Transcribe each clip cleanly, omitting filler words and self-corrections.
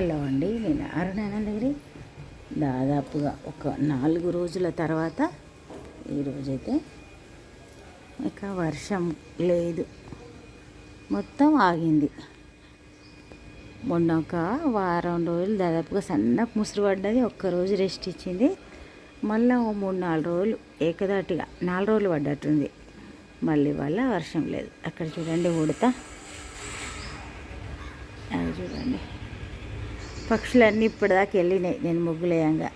Hello అండి, నేను అరుణానందగిరి. దాదాపుగా ఒక 4 రోజుల తర్వాత ఈరోజైతే ఇక వర్షం లేదు, మొత్తం ఆగింది. మొన్న ఒక వారం రోజులు దాదాపుగా సన్నపు ముసురు పడ్డది, ఒక్కరోజు రెస్ట్ ఇచ్చింది. మళ్ళీ ఓ 3-4 రోజులు ఏకదాటిగా 4 రోజులు పడ్డట్టుంది. మళ్ళీ వల్ల వర్షం లేదు. అక్కడ చూడండి ఉడత, అది చూడండి పక్షులన్నీ ఇప్పటిదాకా వెళ్ళినాయి నేను ముగ్గులేయంగా.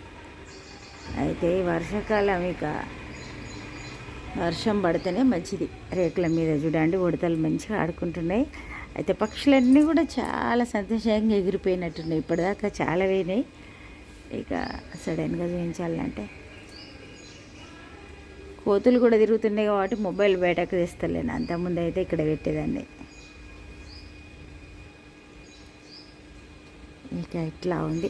అయితే వర్షాకాలం ఇక వర్షం పడితేనే మంచిది. రేకుల మీద చూడండి ఉడతలు మంచిగా ఆడుకుంటున్నాయి. అయితే పక్షులన్నీ కూడా చాలా సంతోషంగా ఎగిరిపోయినట్టున్నాయి. ఇప్పటిదాకా చాలా పోయినాయి. ఇక సడన్గా చూపించాలంటే కోతులు కూడా తిరుగుతున్నాయి కాబట్టి మొబైల్ బయటకు తీస్తలేను. అంతకుముందు అయితే ఇక్కడ పెట్టేదాన్ని. ఇక ఇట్లా ఉంది.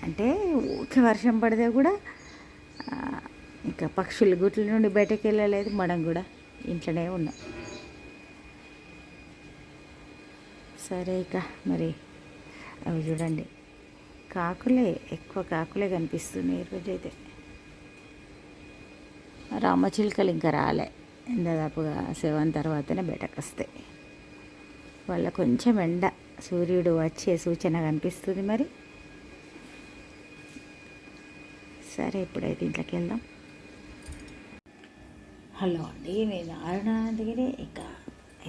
అంటే ఊరికే వర్షం పడితే కూడా ఇక పక్షులు గుట్ల నుండి బయటకు వెళ్ళలేదు, మనం కూడా ఇంట్లోనే ఉన్నాం. సరే ఇక మరి అవి చూడండి కాకులే, ఎక్కువ కాకులే కనిపిస్తున్నాయి ఈరోజైతే. రామచిలుకలు ఇంకా రాలే, దాదాపుగా 7 తర్వాతనే బయటకు వస్తాయి. వాళ్ళ కొంచెం ఎండ, సూర్యుడు వచ్చే సూచన కనిపిస్తుంది. మరి సరే ఇప్పుడైతే ఇంట్లోకి వెళ్దాం. హలో అండి, నేను అరుణానందగిరి. ఇక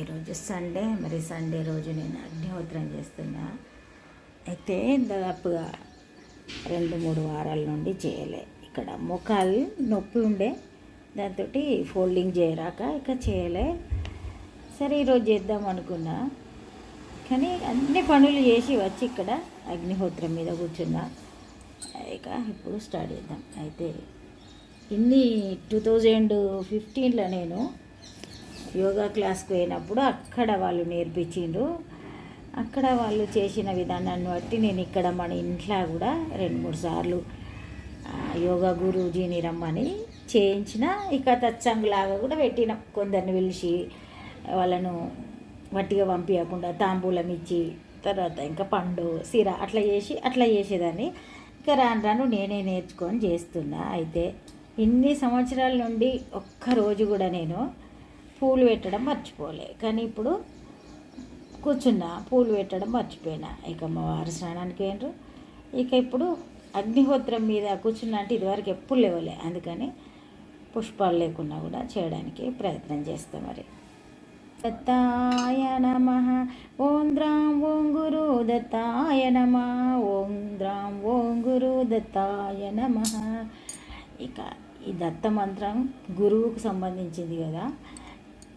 ఈరోజు సండే, మరి సండే రోజు నేను అగ్నిహోత్రం చేస్తున్నా. అయితే దాదాపుగా 2-3 వారాల నుండి చేయలే. ఇక్కడ మోకాలు నొప్పి ఉండే, దాంతో ఫోల్డింగ్ చేయరాక ఇక చేయలే. సరే ఈరోజు చేద్దాం అనుకున్నా, కానీ అన్ని పనులు చేసి వచ్చి ఇక్కడ అగ్నిహోత్రం మీద కూర్చున్నా. ఇక ఇప్పుడు స్టార్ట్ చేద్దాం. అయితే 2015లో నేను యోగా క్లాస్కి పోయినప్పుడు అక్కడ వాళ్ళు నేర్పించిండ్రు. అక్కడ వాళ్ళు చేసిన విధానాన్ని బట్టి నేను ఇక్కడ మన ఇంట్లో కూడా 2-3 సార్లు యోగా గురూజీని రమ్మని చేయించిన. ఇక తత్సంగులాగా కూడా పెట్టినాం. కొందరిని పిలిచి వాళ్ళను వట్టిగా పంపించకుండా తాంబూలం ఇచ్చి, తర్వాత ఇంకా పండు సిర అట్లా చేసేదాన్ని. ఇంకా రాను నేనే నేర్చుకొని చేస్తున్నా. అయితే ఇన్ని సంవత్సరాల నుండి ఒక్కరోజు కూడా నేను పూలు పెట్టడం మర్చిపోలే. కానీ ఇప్పుడు కూర్చున్నా, పూలు పెట్టడం మర్చిపోయినా. ఇక మా వారు స్నానానికి పోయినరు. ఇక ఇప్పుడు అగ్నిహోత్రం మీద కూర్చున్నా అంటే ఇదివరకు ఎప్పుడు లేవలే. అందుకని పుష్పాలు లేకున్నా కూడా చేయడానికి ప్రయత్నం చేస్తాం. మరి దత్తాయ నమః, ఓం ద్రాం ఓం గురు దత్తాయ నమః, ఓం ద్రాం ఓం గురు దత్తాయ నమః. ఇక ఈ దత్త మంత్రం గురువుకు సంబంధించింది కదా.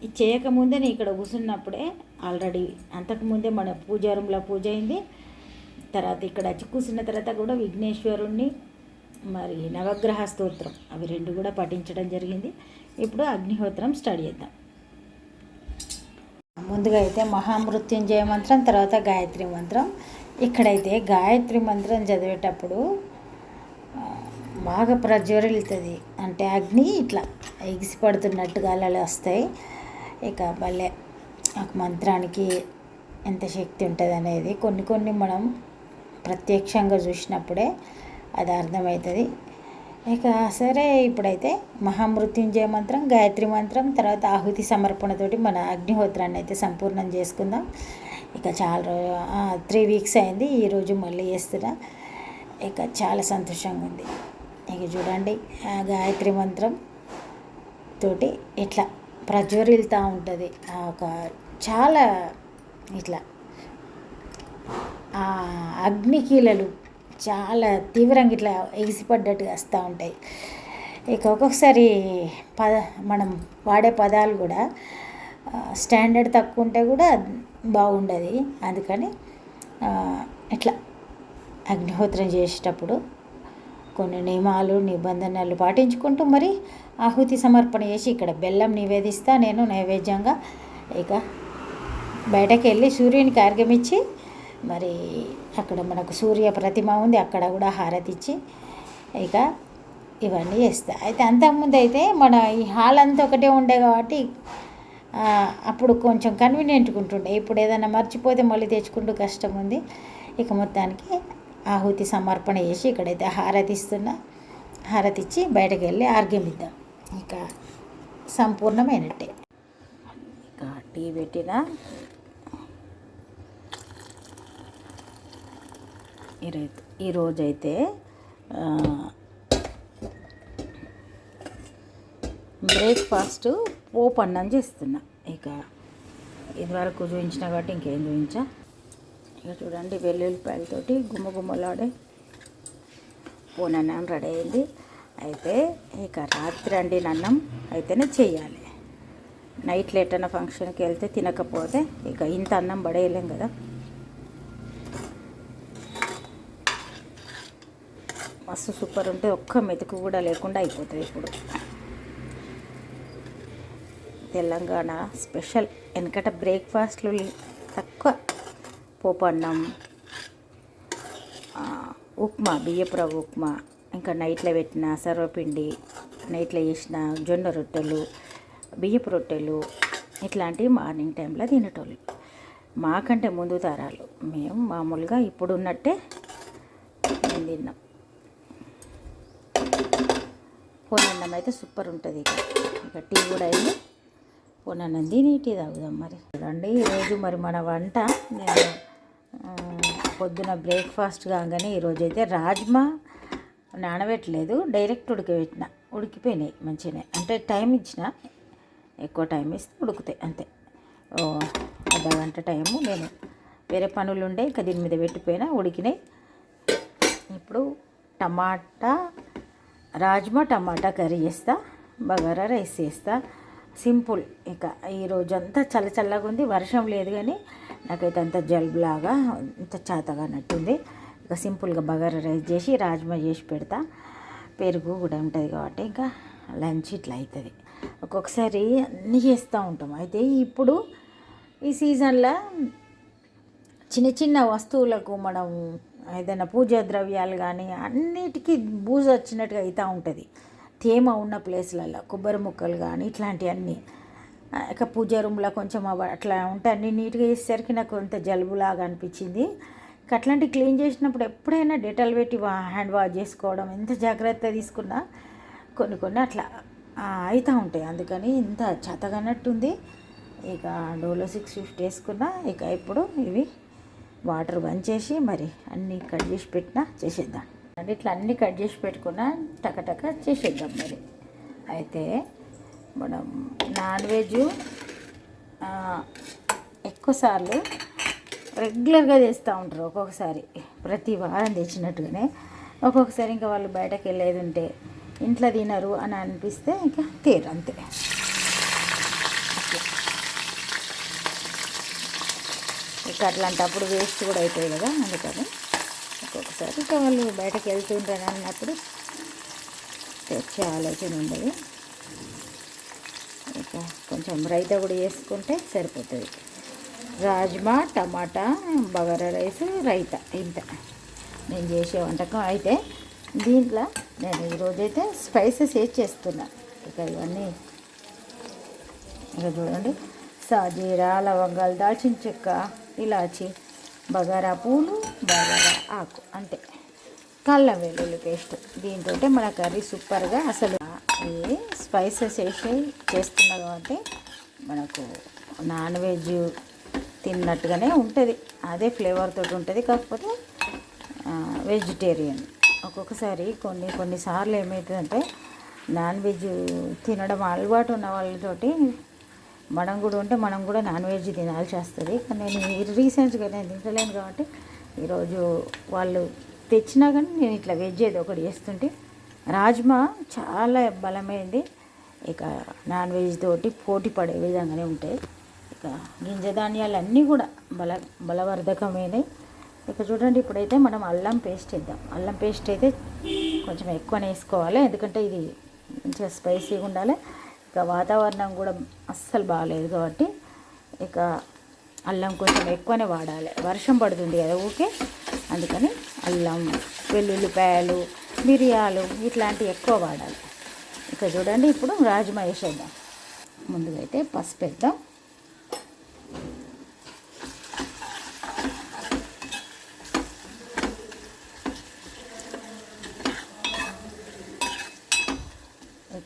ఇది చేయకముందే నేను ఇక్కడ కూర్చున్నప్పుడే ఆల్రెడీ అంతకుముందే మన పూజా రూమ్లో పూజ అయింది. తర్వాత ఇక్కడ వచ్చి కూర్చున్న తర్వాత కూడా విఘ్నేశ్వరుణ్ణి మరి నవగ్రహ స్తోత్రం అవి 2 కూడా పఠించడం జరిగింది. ఇప్పుడు అగ్నిహోత్రం స్టార్ట్ చేద్దాం. ముందుగా అయితే మహామృత్యుంజయ మంత్రం, తర్వాత గాయత్రి మంత్రం. ఇక్కడైతే గాయత్రి మంత్రం చదివేటప్పుడు బాగా ప్రజ్వరిల్లుతుంది. అంటే అగ్ని ఇట్లా ఎగిసిపడుతున్నట్టుగా అలలు వస్తాయి. ఇక భలే ఆ మంత్రానికి ఎంత శక్తి ఉంటుంది అనేది కొన్ని మనం ప్రత్యక్షంగా చూసినప్పుడే అది అర్థమవుతుంది. ఇక సరే ఇప్పుడైతే మహామృత్యుంజయ మంత్రం, గాయత్రి మంత్రం, తర్వాత ఆహుతి సమర్పణతోటి మన అగ్నిహోత్రాన్ని అయితే సంపూర్ణం చేసుకుందాం. ఇక చాలా 3 వీక్స్ అయింది, ఈరోజు మళ్ళీ చేస్తున్నా. ఇక చాలా సంతోషంగా ఉంది. ఇక చూడండి గాయత్రి మంత్రం తోటి ఇట్లా ప్రజ్వరిల్తూ ఉంటుంది. ఒక చాలా ఇట్లా అగ్నికీలలు చాలా తీవ్రంగా ఇట్లా ఎగిసిపడ్డట్టుగా వస్తూ ఉంటాయి. ఇక ఒక్కొక్కసారి మనం వాడే పదాలు కూడా స్టాండర్డ్ తక్కువ ఉంటే కూడా బాగుండదు. అందుకని ఇట్లా అగ్నిహోత్రం చేసేటప్పుడు కొన్ని నియమాలు నిబంధనలు పాటించుకుంటూ మరి ఆహుతి సమర్పణ చేసి ఇక్కడ బెల్లం నివేదిస్తా నేను నైవేద్యంగా. ఇక బయటకు వెళ్ళి సూర్యునికి అర్ఘ్యమిచ్చి మరి అక్కడ మనకు సూర్య ప్రతిమ ఉంది, అక్కడ కూడా హారతి ఇచ్చి ఇక ఇవన్నీ చేస్తా. అయితే అంతకుముందు అయితే మన ఈ హాల్ అంతా ఒకటే ఉండే కాబట్టి అప్పుడు కొంచెం కన్వీనియంట్గా ఉంటుండే. ఇప్పుడు ఏదైనా మర్చిపోతే మళ్ళీ తెచ్చుకుంటూ కష్టం ఉంది. ఇక మొత్తానికి ఆహుతి సమర్పణ చేసి ఇక్కడైతే హారతి ఇస్తున్నా. హారతి ఇచ్చి బయటకు వెళ్ళి ఆర్గ్యం ఇద్దాం. ఇక సంపూర్ణమైనట్టే. ఇక టీ పెట్టిన ఈరోజైతే బ్రేక్ఫాస్ట్ పోపు అన్నం చేస్తున్నా. ఇక ఇదివరకు చూపించిన కాబట్టి ఇంకేం చూపించా. ఇక చూడండి వెల్లుల్లిపాయలతోటి గుమ్మలాడే పోనన్నం రెడీ అయింది. అయితే ఇక రాత్రి వండిన అన్నం అయితేనే చేయాలి. నైట్లో ఎట్టన్నా ఫంక్షన్కి వెళ్తే తినకపోతే ఇక ఇంత అన్నం పడేయలేం కదా. మస్తు సూపర్ ఉంటే ఒక్క మెతుకు కూడా లేకుండా అయిపోతుంది. ఇప్పుడు తెలంగాణ స్పెషల్. వెనకట బ్రేక్ఫాస్ట్లు తక్కువ. పోపు అన్నం, ఉప్మా, బియ్యపు రవ్వ ఉప్మా, ఇంకా నైట్లో పెట్టిన సర్వపిండి, నైట్లో చేసిన జొన్న రొట్టెలు, బియ్యపు రొట్టెలు ఇట్లాంటివి మార్నింగ్ టైంలో తినేటోళ్ళు. మాకంటే ముందు తరాలు మేము మామూలుగా ఇప్పుడు ఉన్నట్టే మేము తిన్నాం. పోనన్నం అయితే సూపర్ ఉంటుంది. ఇక టీ కూడా అయింది. పోనన్నం తిని టీ తాగుదాం. మరి చూడండి ఈరోజు మరి మన వంట నేను పొద్దున బ్రేక్ఫాస్ట్ కాగానే ఈరోజైతే రాజ్మా నానబెట్టలేదు, డైరెక్ట్ ఉడకబెట్టిన. ఉడికిపోయినాయి మంచిగానే. అంటే టైం ఇచ్చిన, ఎక్కువ టైం ఇస్తే ఉడుకుతాయి అంతే. అర్ధగంట టైము నేను వేరే పనులు ఉండే ఇంకా దీని మీద పెట్టిపోయినా ఉడికినాయి. ఇప్పుడు రాజ్మా టమాటా కర్రీ చేస్తా, బగారా రైస్ చేస్తా. సింపుల్. ఇక ఈరోజంతా చల్లగా ఉంది, వర్షం లేదు కానీ నాకైతే అంత జలుబులాగా ఇంత చేతగా నట్టుంది. ఇక సింపుల్గా బగారా రైస్ చేసి రాజ్మా చేసి పెడతా. పెరుగు కూడా ఉంటుంది కాబట్టి ఇంకా లంచ్ ఇట్లా అవుతుంది. ఒక్కొక్కసారి అన్నీ చేస్తూ ఉంటాం. అయితే ఇప్పుడు ఈ సీజన్లో చిన్న వస్తువులకు మనం ఏదైనా పూజా ద్రవ్యాలు కానీ అన్నిటికీ బూజు వచ్చినట్టుగా అవుతూ ఉంటుంది. తేమ ఉన్న ప్లేస్లలో కొబ్బరి ముక్కలు కానీ ఇట్లాంటివన్నీ. ఇక పూజ రూమ్లో కొంచెం అట్లా ఉంటే అన్నీ నీట్గా చేసేసరికి నాకు కొంత జలుబులాగా అనిపించింది. అట్లాంటివి క్లీన్ చేసినప్పుడు ఎప్పుడైనా డెటాల్ పెట్టి హ్యాండ్ వాష్ చేసుకోవడం, ఎంత జాగ్రత్త తీసుకున్నా కొన్ని అట్లా అవుతూ ఉంటాయి. అందుకని ఇంత చేతగానట్టుంది. ఇక డోలో 650 వేసుకున్నా. ఇక ఇప్పుడు ఇవి వాటర్ బంద్ చేసి మరి అన్నీ కట్ చేసి పెట్టినా చేసేద్దాం. అంటే ఇట్లా అన్నీ కట్ చేసి పెట్టుకున్నా టకటక చేసేద్దాం. మరి అయితే మనం నాన్ వెజ్ ఎక్కువసార్లు రెగ్యులర్గా తెస్తూ ఉంటారు. ఒక్కొక్కసారి ప్రతి వారం తెచ్చినట్టుగానే, ఒక్కొక్కసారి ఇంకా వాళ్ళు బయటకు వెళ్ళేది ఉంటే ఇంట్లో తినరు అని అనిపిస్తే ఇంకా తేరు అంతే. ఇక అట్లాంటప్పుడు వేస్ట్ కూడా అవుతాయి కదా. అందుకని ఒక్కొక్కసారి ఇక వాళ్ళు బయటకు వెళ్తుంటారు అన్నప్పుడు తెచ్చే ఆలోచన ఉండదు. ఇక కొంచెం రైతా కూడా చేసుకుంటే సరిపోతుంది. రాజ్మా టమాటా బగారా రైస్ రైతా ఇంత నేను చేసే వంటకం. అయితే దీంట్లో నేను ఈరోజైతే స్పైసెస్ వేసి చేస్తున్నా. ఇక ఇవన్నీ ఇక చూడండి, సాజీరా, లవంగాలు, దాల్చిన చెక్క, ఇలాచి, బగారా పూలు, బగారా ఆకు అంతే. అల్లం వెల్లుల్లి పేస్ట్. దీంతో మన కర్రీ సూపర్గా అసలు ఈ స్పైసెస్ వేసి చేస్తున్నా కాబట్టి మనకు నాన్ వెజ్ తిన్నట్టుగానే ఉంటుంది. అదే ఫ్లేవర్ తోటి ఉంటుంది. కాకపోతే వెజిటేరియన్. ఒక్కొక్కసారి కొన్నిసార్లు ఏమవుతుందంటే నాన్ వెజ్ తినడం అలవాటు ఉన్న వాళ్ళతోటి మనం కూడా నాన్ వెజ్ తినాల్సి వస్తుంది. కానీ నేను రీసెంట్గా నేను తింటలేను కాబట్టి ఈరోజు వాళ్ళు తెచ్చినా కానీ నేను ఇట్లా వెజ్ ఏదో ఒకటి చేస్తుంటే రాజ్మా చాలా బలమైంది. ఇక నాన్ వెజ్ తోటి పోటీ పడే విధంగానే ఉంటాయి. ఇక గింజ ధాన్యాలు అన్నీ కూడా బలవర్ధకమైనవి. ఇక చూడండి, ఇప్పుడైతే మనం అల్లం పేస్ట్ వేద్దాం. అల్లం పేస్ట్ అయితే కొంచెం ఎక్కువనే వేసుకోవాలి, ఎందుకంటే ఇది మంచిగా స్పైసీగా ఉండాలి. ఇక వాతావరణం కూడా అస్సలు బాగాలేదు కాబట్టి ఇక అల్లం కొంచెం ఎక్కువనే వాడాలి. వర్షం పడుతుంది కదా ఊకే, అందుకని అల్లం, వెల్లుల్లిపాయలు, మిరియాలు ఇట్లాంటివి ఎక్కువ వాడాలి. ఇక చూడండి, ఇప్పుడు రాజ్మా వేసేద్దాం. ముందుగా అయితే పసుపు వేద్దాం.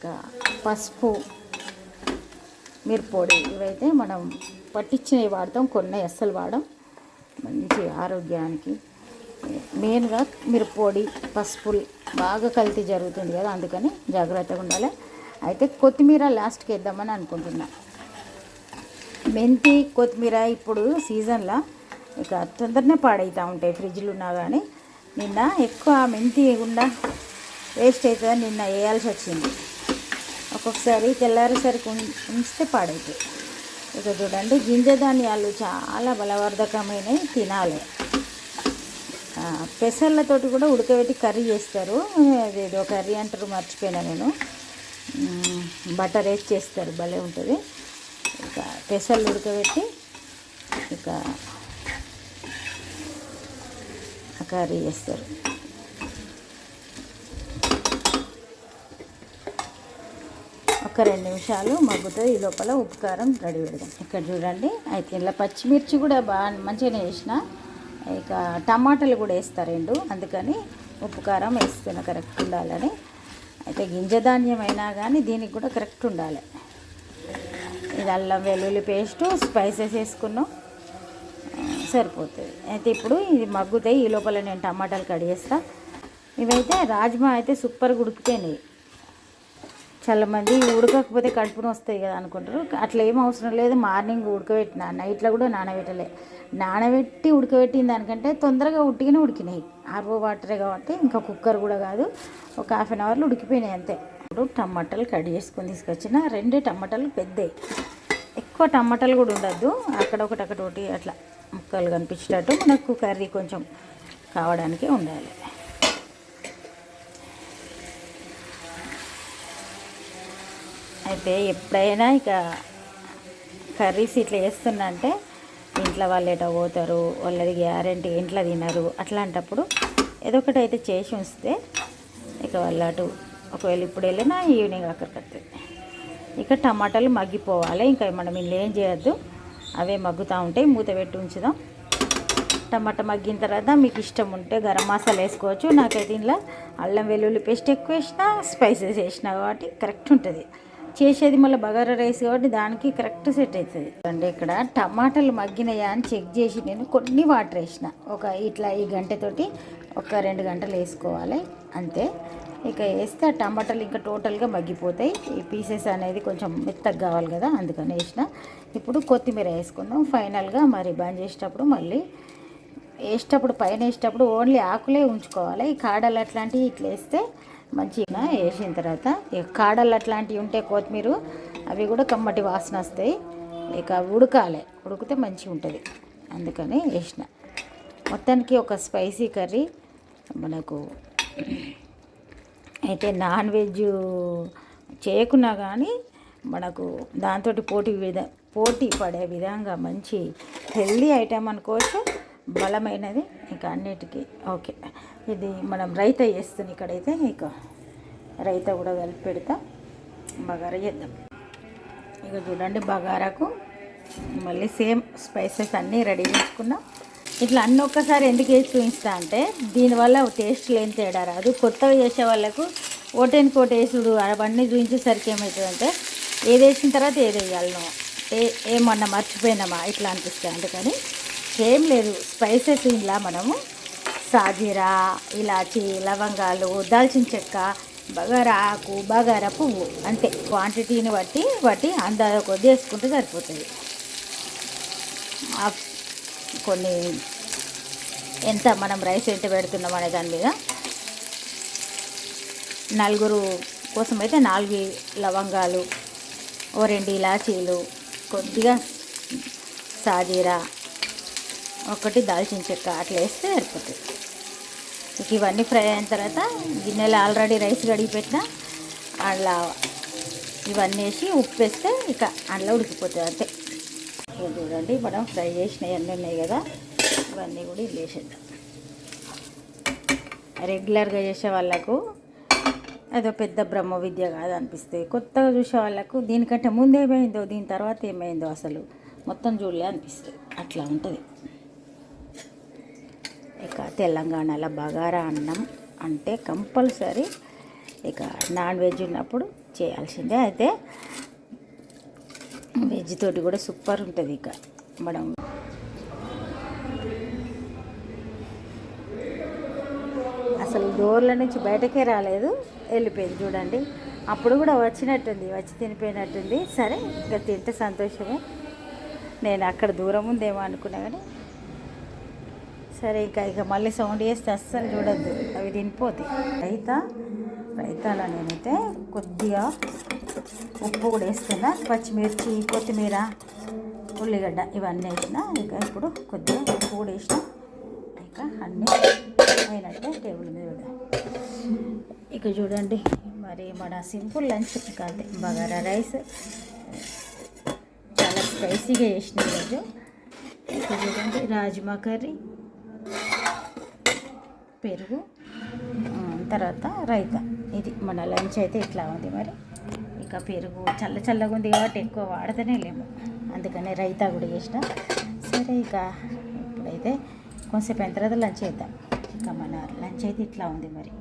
ఇక పసుపు, మిరప్పొడి ఇవైతే మనం పట్టించినవి వాడతాం, కొన్ని అస్సలు వాడడం. మంచి ఆరోగ్యానికి మెయిన్గా మిరప్పొడి, పసుపు బాగా కల్తీ జరుగుతుంది కదా, అందుకని జాగ్రత్తగా ఉండాలి. అయితే కొత్తిమీర లాస్ట్కి వేద్దామని అనుకుంటున్నా. మెంతి, కొత్తిమీర ఇప్పుడు సీజన్లో ఇక తొందరనే పాడవుతూ ఉంటాయి ఫ్రిడ్జ్లో ఉన్నా. కానీ నిన్న ఎక్కువ మెంతి గుండా వేస్ట్ అవుతుందని నిన్న వేయాల్సి వచ్చింది. ఒక్కొక్కసారి తెల్లారేసరికి ఉంచితే పాడవుతాయి. ఇక చూడండి, గింజ ధాన్యాలు చాలా బలవర్ధకమైనవి, తినాలి. పెసర్లతోటి కూడా ఉడకబెట్టి కర్రీ చేస్తారు. అదేదో కర్రీ అంటారు, మర్చిపోయినా నేను. బటర్ వేసి చేస్తారు, భలే ఉంటుంది. ఇక పెసర్లు ఉడకబెట్టి ఇక కర్రీ చేస్తారు. ఒక 2 నిమిషాలు మగ్గుతుంది. ఈ లోపల ఉప్పు కారం రెడీ పెడదాం. ఇక్కడ చూడండి, అయితే ఇలా పచ్చిమిర్చి కూడా బాగా మంచిగానే వేసిన. ఇక టమాటాలు కూడా వేస్తారు 2, అందుకని ఉప్పు కారం వేస్తున్నా కరెక్ట్ ఉండాలని. అయితే గింజధాన్యం అయినా కానీ దీనికి కూడా కరెక్ట్ ఉండాలి. ఇది అల్లం వెల్లుల్లి పేస్టు, స్పైసెస్ వేసుకున్నాం, సరిపోతుంది. అయితే ఇప్పుడు ఇది మగ్గుతాయి. ఈ లోపల నేను టమాటాలు కడిగేస్తాను. ఇవైతే రాజ్మా అయితే సూపర్గా ఉడికిపోయినాయి. చాలా మంది ఉడకకపోతే కడుపున వస్తాయి కదా అనుకుంటారు. అట్లా ఏం అవసరం లేదు. మార్నింగ్ ఉడకబెట్టిన, నైట్లో కూడా నానబెట్టలే. నానబెట్టి ఉడకబెట్టిన దానికంటే తొందరగా ఉట్టిగానే ఉడికినాయి. ఆర్వో వాటరే కాబట్టి, ఇంకా కుక్కర్ కూడా కాదు, ఒక 1/2 అవర్లో ఉడికిపోయినాయి అంతే. ఇప్పుడు టమాటాలు కట్ చేసుకొని తీసుకొచ్చిన 2 టమాటాలు పెద్దవి. ఎక్కువ టమాటాలు కూడా ఉండద్దు, అక్కడొకటి అక్కడొకటి అట్లా ముక్కలు కనిపించేటట్టు మనకు కర్రీ కొంచెం కావడానికే ఉండాలి. అయితే ఎప్పుడైనా ఇక కర్రీస్ ఇట్లా చేస్తున్నా అంటే ఇంట్లో వాళ్ళు ఎటో పోతారు, వాళ్ళది గ్యారెంటీ ఇంట్లో తినరు. అట్లాంటప్పుడు ఏదో ఒకటి అయితే చేసి ఉంచితే ఇక వాళ్ళు అటు ఒకవేళ ఇప్పుడు వెళ్ళినా ఈవినింగ్ అక్కడికి వస్తుంది. ఇక టమాటాలు మగ్గిపోవాలి. ఇంకా మనం ఇంట్లో ఏం చేయొద్దు, అవే మగ్గుతూ ఉంటాయి. మూత పెట్టి ఉంచుదాం. టమాటా మగ్గిన తర్వాత మీకు ఇష్టం ఉంటే గరం మసాలా వేసుకోవచ్చు. నాకైతే ఇంట్లో అల్లం వెల్లుల్లి పేస్ట్ ఎక్కువ వేసిన, స్పైసెస్ వేసిన కాబట్టి కరెక్ట్ ఉంటుంది. చేసేది మళ్ళీ బగారా రైస్ కాబట్టి దానికి కరెక్ట్ సెట్ అవుతుంది. అంటే ఇక్కడ టమాటాలు మగ్గినాయా అని చెక్ చేసి నేను కొన్ని వాటర్ వేసిన. ఇట్లా ఈ గంటతోటి ఒక 2 గంటలు వేసుకోవాలి అంతే. ఇక వేస్తే ఆ టమాటాలు ఇంకా టోటల్గా మగ్గిపోతాయి. ఈ పీసెస్ అనేది కొంచెం మెత్తగా కావాలి కదా, అందుకని వేసిన. ఇప్పుడు కొత్తిమీర వేసుకుందాం ఫైనల్గా. మరి బంద్ చేసేటప్పుడు మళ్ళీ వేసేటప్పుడు పైన వేసేటప్పుడు ఓన్లీ ఆకులే ఉంచుకోవాలి. ఈ కాడలు అట్లాంటివి ఇట్లా వేస్తే మంచిగా వేసిన తర్వాత ఇక కాడలు అట్లాంటివి ఉంటే కొత్తిమీర అవి కూడా కమ్మటి వాసన వస్తాయి. ఇక ఉడకాలి, ఉడికితే మంచిగా ఉంటుంది, అందుకని వేసిన. మొత్తానికి ఒక స్పైసీ కర్రీ మనకు. అయితే నాన్ వెజ్ చేయకున్నా కానీ మనకు దాంతో పోటీ పడే విధంగా మంచి హెల్దీ ఐటెం అనుకోవచ్చు, బలమైనది. ఇంకా అన్నిటికీ ఓకే. ఇది మనం రైతా చేస్తుంది ఇక్కడైతే. ఇక రైతా కూడా కలిపి పెడతా, బగారా చేద్దాం. ఇక చూడండి, బగారాకు మళ్ళీ సేమ్ స్పైసెస్ అన్నీ రెడీ చేసుకున్నాం. ఇట్లా అన్నీ ఒక్కసారి ఎందుకు వేసి చూపిస్తా అంటే దీనివల్ల టేస్ట్ లేని తేడా రాదు. కొత్తగా చేసే వాళ్ళకు ఓటేని కోట వేసుడు అవన్నీ చూపించేసరికి ఏమవుతుందంటే ఏది వేసిన తర్వాత ఏది వేయాలనో ఏమన్నా మర్చిపోయినామా ఇట్లా అనిపిస్తుంది. అందుకని ఏం లేదు, స్పైసెస్ ఇలా మనము సాజీరా, ఇలాచి, లవంగాలు, దాల్చిన చెక్క, బగారా ఆకు, బగారా పువ్వు అంతే. క్వాంటిటీని బట్టి అందాజ కొద్ది వేసుకుంటే సరిపోతుంది. కొన్ని ఎంత మనం రైస్ ఎంత పెడుతున్నాం అనే దాని మీద 4 కోసం అయితే 4 లవంగాలు, 2 ఇలాచీలు, కొద్దిగా సాజీరా, 1 దాల్చిన చెక్క అట్లా వేస్తే సరిపోతుంది. ఇక ఇవన్నీ ఫ్రై అయిన తర్వాత గిన్నెలో ఆల్రెడీ రైస్ కడిగి పెట్టిన అలా ఇవన్నీ వేసి ఉప్పు వేస్తే ఇక అందులో ఉడికిపోతుంది అంతే. చూడండి, మనం ఫ్రై చేసినవి అన్నీ ఉన్నాయి కదా, ఇవన్నీ కూడా ఇది వేసేద్దాం. రెగ్యులర్గా చేసే వాళ్ళకు అదో పెద్ద బ్రహ్మ విద్య కాదు అనిపిస్తుంది. కొత్తగా చూసే వాళ్ళకు దీనికంటే ముందు ఏమైందో దీని తర్వాత ఏమైందో అసలు మొత్తం చూడలే అనిపిస్తుంది, అట్లా ఉంటుంది. ఇక తెలంగాణలో బగారా అన్నం అంటే కంపల్సరీ. ఇక నాన్ వెజ్ ఉన్నప్పుడు చేయాల్సిందే. అయితే వెజ్ తోటి కూడా సూపర్ ఉంటుంది. ఇక మనం అసలు డోర్ల నుంచి బయటకే రాలేదు, వెళ్ళిపోయింది చూడండి. అప్పుడు కూడా వచ్చినట్టుంది, వచ్చి తినిపోయినట్టుంది. సరే ఇంకా తింటే సంతోషమే. నేను అక్కడ దూరం ఉందేమో అనుకున్నా కానీ సరే ఇక మళ్ళీ సౌండ్ చేస్తే అస్సలు చూడొద్దు, అవి తినిపోతాయి. రైతాలో నేనైతే కొద్దిగా ఉప్పు కూడా వేస్తున్నా, పచ్చిమిర్చి, కొత్తిమీర, ఉల్లిగడ్డ ఇవన్నీ వేసిన. ఇక ఇప్పుడు కొద్దిగా ఉప్పు కూడా వేసిన. ఇక అన్నీ అయినట్టే టేబుల్ మీద ఇక చూడండి. మరి మన సింపుల్ లంచ్ కాదు, బగారా రైస్ చాలా స్పైసీగా చేసిన ఈరోజు. ఇక చూడండి, రాజ్మా కర్రీ, పెరుగు, తర్వాత రైతా. ఇది మన లంచ్ అయితే ఇట్లా ఉంది. మరి ఇక పెరుగు చల్లగా ఉంది కాబట్టి ఎక్కువ వాడతానే లేము, అందుకనే రైతా కూడా చేసిన. సరే ఇక ఇప్పుడైతే కొంచెంసేపు అయిన తర్వాత లంచ్ చేద్దాం. ఇక మన లంచ్ అయితే ఇట్లా ఉంది. మరి